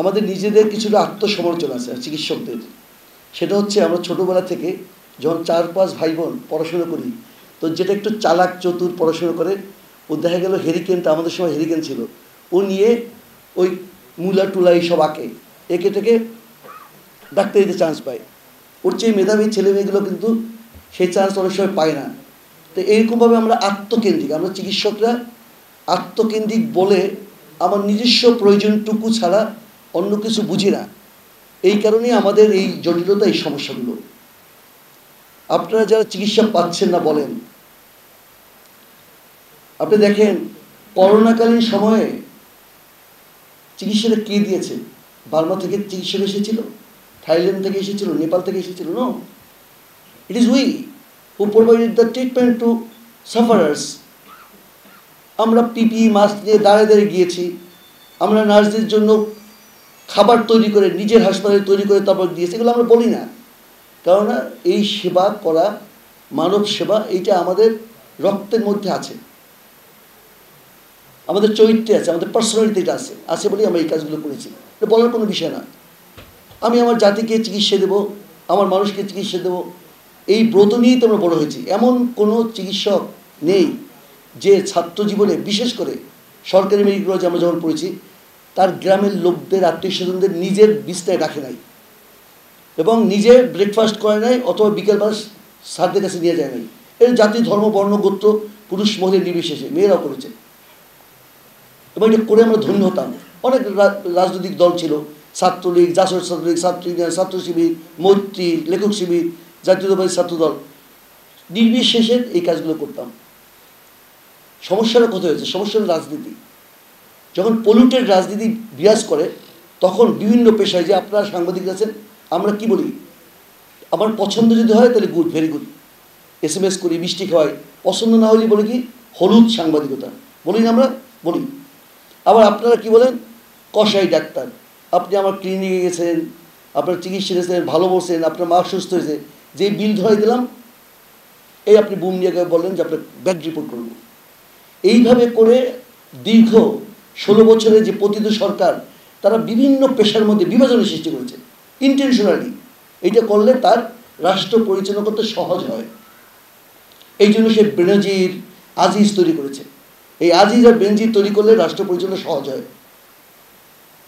আমাদের নিজেদের কিছুটা আত্মসমর্চন আছে চিকিৎসকদের। সেটা হচ্ছে আমরা ছোটোবেলা থেকে যখন 4-5 ভাই বোন পড়াশুনো করি, তো যেটা একটু চালাক চতুর পড়াশুনো করে, ও দেখা গেল হেরিকেনটা, আমাদের সময় হেরিকেন ছিল, ও নিয়ে ওই মূলা টুলা এইসব এঁকে টেকে ডাক্তারিতে চান্স পায়। ওর চেয়ে মেধাবী ছেলে মেয়েগুলো কিন্তু সেই চান্স অনেক সময় পায় না। তো এইরকমভাবে আমরা আত্মকেন্দ্রিক, আমরা চিকিৎসকরা আত্মকেন্দ্রিক বলে আমার নিজস্ব প্রয়োজনটুকু ছাড়া অন্য কিছু বুঝি না। এই কারণেই আমাদের এই জটিলতা, এই সমস্যাগুলো। আপনারা যারা চিকিৎসা পাচ্ছেন না বলেন, আপনি দেখেন করোনাকালীন সময়ে চিকিৎসাটা কে দিয়েছে? বার্মা থেকে চিকিৎসা এসেছিল, থাইল্যান্ড থেকে এসেছিল, নেপাল থেকে এসেছিল? No, it is we who provided the treatment to sufferers. আমরা পিপি মাস্ক নিয়ে দাঁড়িয়ে দাঁড়িয়ে গিয়েছি, আমরা নার্সদের জন্য খাবার তৈরি করে নিজের হাসপাতালে তৈরি করে তারপর দিয়েছি। এগুলো আমরা বলি না, কেননা এই সেবা করা, মানব সেবা, এইটা আমাদের রক্তের মধ্যে আছে, আমাদের চরিত্রে আছে, আমাদের পার্সোনালিটিটা আছে বলেই আমরা এই কাজগুলো করেছি। এটা বলার কোনো বিষয় না। আমি আমার জাতিকে চিকিৎসা দেবো, আমার মানুষকে চিকিৎসা দেবো, এই ব্রত নিয়েই তো আমরা বড় হয়েছি। এমন কোনো চিকিৎসক নেই যে ছাত্র জীবনে, বিশেষ করে সরকারি মেডিকেল কলেজে আমরা যখন পড়েছি, তার গ্রামের লোকদের, আত্মীয় স্বজনদের নিজের বিছনায় রাখে নাই এবং নিজে ব্রেকফাস্ট করে নাই, অথবা বিকেলবেলা স্যারদের কাছে নিয়ে যায় নাই। এর জাতি, ধর্ম, বর্ণ, গোত্র, পুরুষ মহিলা নির্বিশেষে মেয়েরাও করেছে, এবং এটা করে আমরা ধন্য হতাম। অনেক রাজনৈতিক দল ছিল, ছাত্রলীগ, জাসদ ছাত্রলীগ, ছাত্র ইউনিয়ন, ছাত্র শিবির, মৈত্রী, লেখক শিবির, জাতীয়তাবাদী ছাত্রদল, নির্বিশেষে এই কাজগুলো করতাম। সমস্যাটা কোথায় হয়েছে? সমস্যা রাজনীতি। যখন পলিউটেড রাজনীতি বিরাজ করে, তখন বিভিন্ন পেশায়, যে আপনারা সাংবাদিক আছেন, আমরা কি বলি, আমার পছন্দ যদি হয় তাহলে গুড, ভেরি গুড, SMS করি, মিষ্টি খাওয়াই। পছন্দ না হলে বলি কি, হলুদ সাংবাদিকতা বলি না, আমরা বলি। আবার আপনারা কি বলেন, কসাই ডাক্তার। আপনি আমার ক্লিনিকে গেছেন, আপনার চিকিৎসা গেছেন, ভালো বলছেন, আপনার মা সুস্থ হয়েছে, যেই বিল ধরাই দিলাম, এই আপনি বুম নিয়ে বললেন যে আপনার ব্যাড রিপোর্ট করব। এইভাবে করে দীর্ঘ 16 বছরের যে পতিত সরকার, তারা বিভিন্ন পেশার মধ্যে বিভাজনের সৃষ্টি করেছে ইন্টেনশনালি। এইটা করলে তার রাষ্ট্র পরিচালনা করতে সহজ হয়। এই জন্য সে বেনজির, আজিজ তৈরি করেছে। এই আজিজ আর বেনজির তৈরি করলে রাষ্ট্র পরিচালনা সহজ হয়।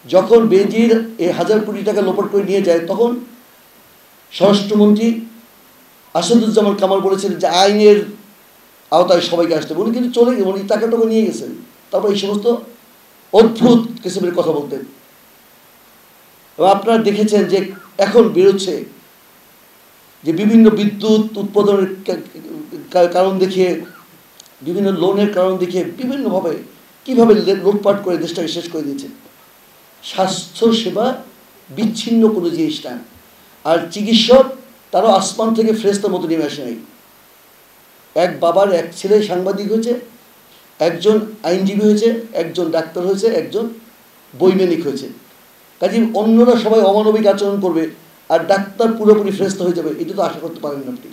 যখন বেনজির এই 1000 কোটি টাকা লোপাট করে নিয়ে যায়, তখন স্বরাষ্ট্রমন্ত্রী আসাদুজ্জামান কামাল বলেছিলেন যে আইনের আওতায় সবাইকে আসতে। উনি কিন্তু চলে গেলেন, উনি টাকাটা নিয়ে গেছেন, তারপর এই সমস্ত অদ্ভুত কিসিমের কথা বলতেন। এবং আপনারা দেখেছেন যে এখন বেরোচ্ছে যে বিভিন্ন বিদ্যুৎ উৎপাদনের কারণ দেখিয়ে, বিভিন্ন লোনের কারণ দেখিয়ে, বিভিন্নভাবে কীভাবে লুটপাট করে দেশটাকে শেষ করে দিয়েছে। স্বাস্থ্যসেবা বিচ্ছিন্ন কোনো জিনিস না। আর চিকিৎসক, তারাও আসমান থেকে ফেরেশতার মতো নেমে আসে নাই। এক বাবার এক ছেলে সাংবাদিক হয়েছে, একজন আইনজীবী হয়েছে, একজন ডাক্তার হয়েছে, একজন বৈজ্ঞানিক হয়েছে। কাজে অন্যরা সবাই অমানবিক আচরণ করবে আর ডাক্তার পুরোপুরি ফেরেশতা হয়ে যাবে, এটা তো আশা করতে পারেন না আপনি।